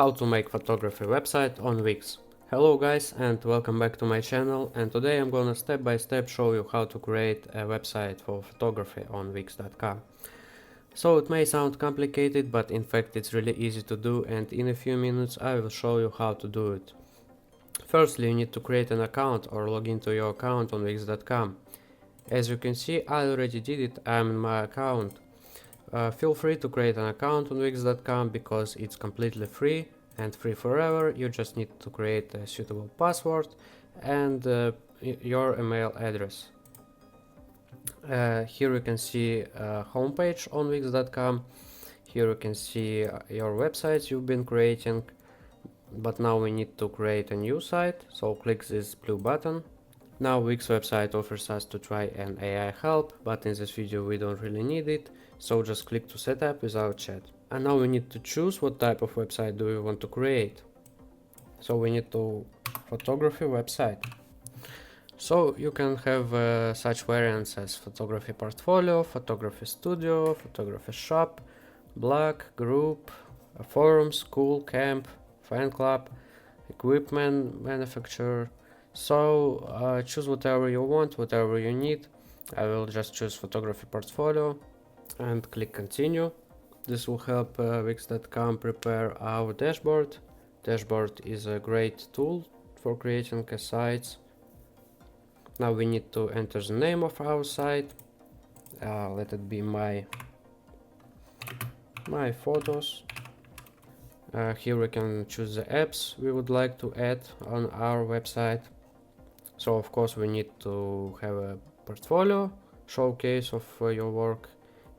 How to make photography website on Wix. Hello guys and welcome back to my channel, and today I'm gonna step by step show you how to create a website for photography on Wix.com. So it may sound complicated, but in fact it's really easy to do, and in a few minutes I will show you how to do it. Firstly, you need to create an account or log into your account on Wix.com. As you can see, I already did it. I'm in my account. Feel free to create an account on Wix.com because it's completely free and free forever. You just need to create a suitable password and your email address. Here you can see homepage on Wix.com. Here you can see your websites you've been creating, but now we need to create a new site, so click this blue button. Now Wix website offers us to try an AI help, but in this video we don't really need it, so just click to setup without chat. And now we need to choose what type of website do we want to create. So we need to photography website. So you can have such variants as photography portfolio, photography studio, photography shop, blog, group, a forum, school, camp, fan club, equipment manufacturer. So choose whatever you want, whatever you need. I will just choose photography portfolio and click continue. This will help Wix.com prepare our dashboard. Dashboard is a great tool for creating sites. Now we need to enter the name of our site. Let it be my photos. Here we can choose the apps we would like to add on our website. So of course we need to have a portfolio, showcase of your work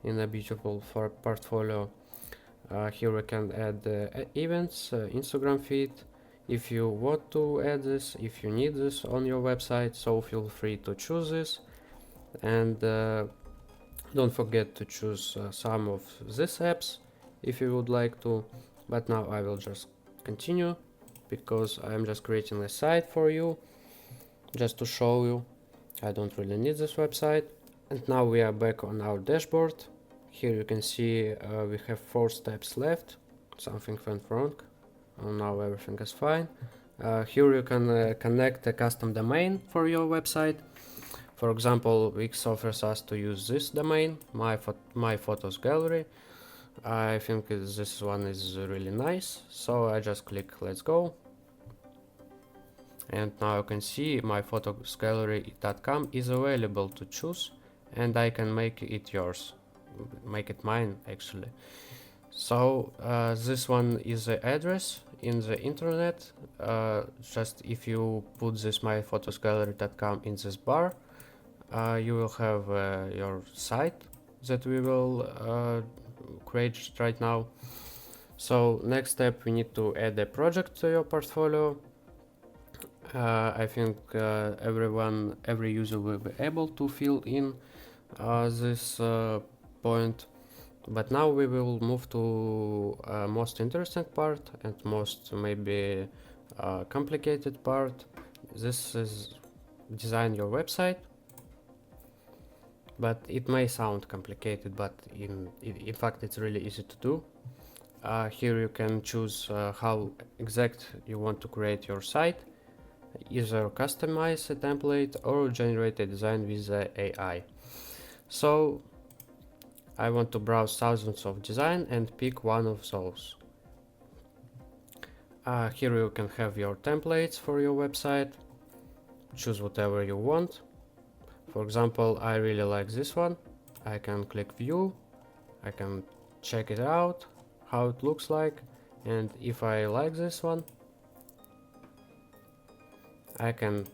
in a beautiful portfolio. Here we can add events, Instagram feed, if you want to add this, if you need this on your website, so feel free to choose this. And don't forget to choose some of these apps if you would like to, but now I will just continue because I'm just creating a site for you just to show you. I don't really need this website. And now we are back on our dashboard. Here you can see we have 4 steps left. Something went wrong. Now everything is fine. Here you can connect a custom domain for your website. For example, Wix offers us to use this domain, my photos gallery. I think this one is really nice, so I just click let's go. And now you can see my photosgallery.com is available to choose, and I can make it yours, make it mine actually. So this one is the address in the internet. Just if you put this myphotosgallery.com in this bar, you will have your site that we will create right now. So next step, we need to add a project to your portfolio. I think every user will be able to fill in this point. But now we will move to most interesting part and most maybe complicated part. This is design your website. But it may sound complicated, but in fact it's really easy to do. Here you can choose how exact you want to create your site. Either customize a template or generate a design with the AI. So I want to browse thousands of designs and pick one of those. Here you can have your templates for your website. Choose whatever you want. For example, I really like this one. I can click view. I can check it out, how it looks like. And if I like this one, I can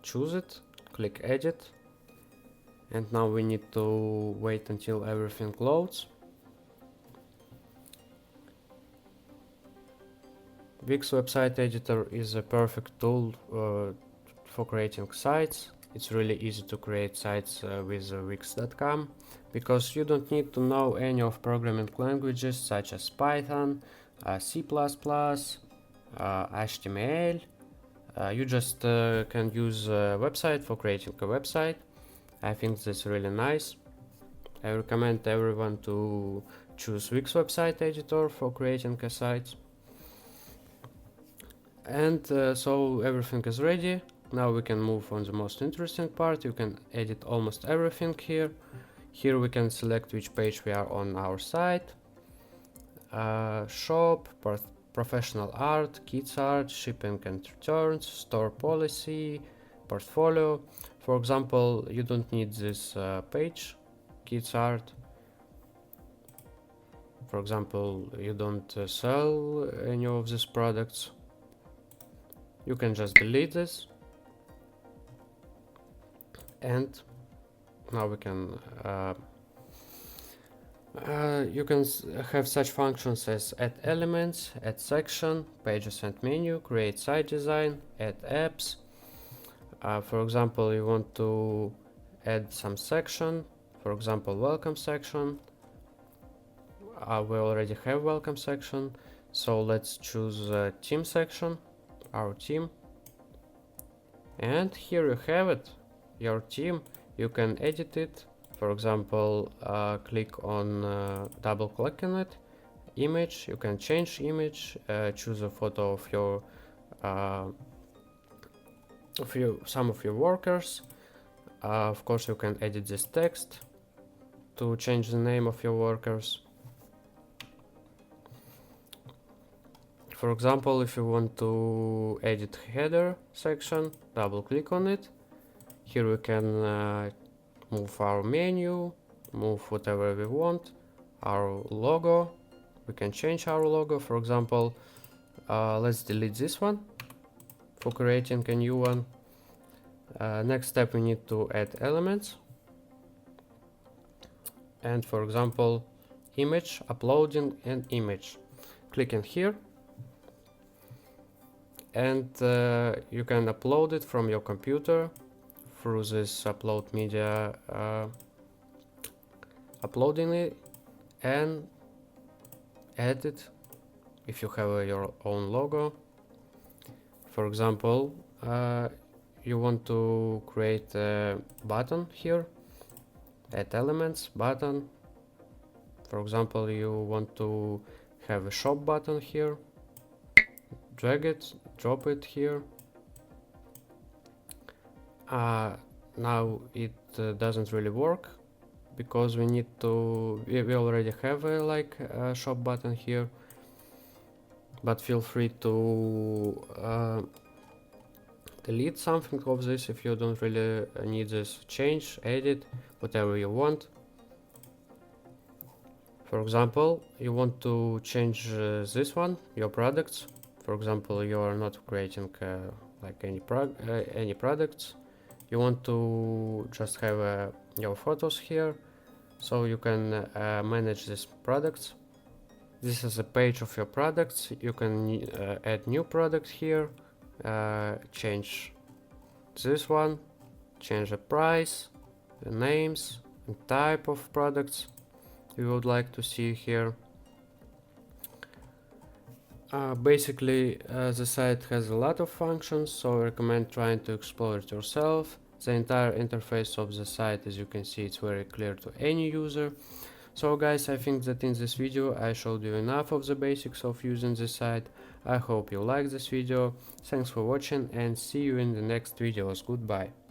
choose it, click edit. And now we need to wait until everything loads. Wix website editor is a perfect tool for creating sites. It's really easy to create sites with Wix.com because you don't need to know any of programming languages such as Python, C++, HTML. You just can use a website for creating a website. I think that's really nice. I recommend everyone to choose Wix website editor for creating a site. And so everything is ready. Now we can move on the most interesting part. You can edit almost everything here. Here we can select which page we are on our site. Shop, professional art, kids art, shipping and returns, store policy, portfolio. For example, you don't need this page, kids art. For example, you don't sell any of these products. You can just delete this. And now we can you can have such functions as add elements, add section, pages and menu, create site design, add apps. For example, you want to add some section, for example, welcome section. We already have welcome section, so let's choose team section, our team. And here you have it, your team. You can edit it. For example, double click on it, image, you can change image, choose a photo of your some of your workers. Of course, you can edit this text to change the name of your workers. For example, if you want to edit header section, double click on it. Here we can move our menu, move whatever we want, our logo. We can change our logo. For example, let's delete this one for creating a new one. Next step, we need to add elements. And for example, image, uploading and image. Click in here. And you can upload it from your computer through this upload media uploading it, and add it if you have your own logo. For example, you want to create a button here, add elements, button. For example, you want to have a shop button here, drag it, drop it here. Now it doesn't really work because we need to, we already have a shop button here, but feel free to delete something of this if you don't really need this. Change, edit, whatever you want. For example, you want to change this one, your products. For example, you are not creating any products. You want to just have your photos here, so you can manage these products. This is a page of your products. You can add new product here, change this one, change the price, the names, and type of products you would like to see here. Basically, the site has a lot of functions, so I recommend trying to explore it yourself. The entire interface of the site, as you can see, it's very clear to any user. So guys, I think that in this video I showed you enough of the basics of using this site. I hope you liked this video. Thanks for watching and see you in the next videos. Goodbye.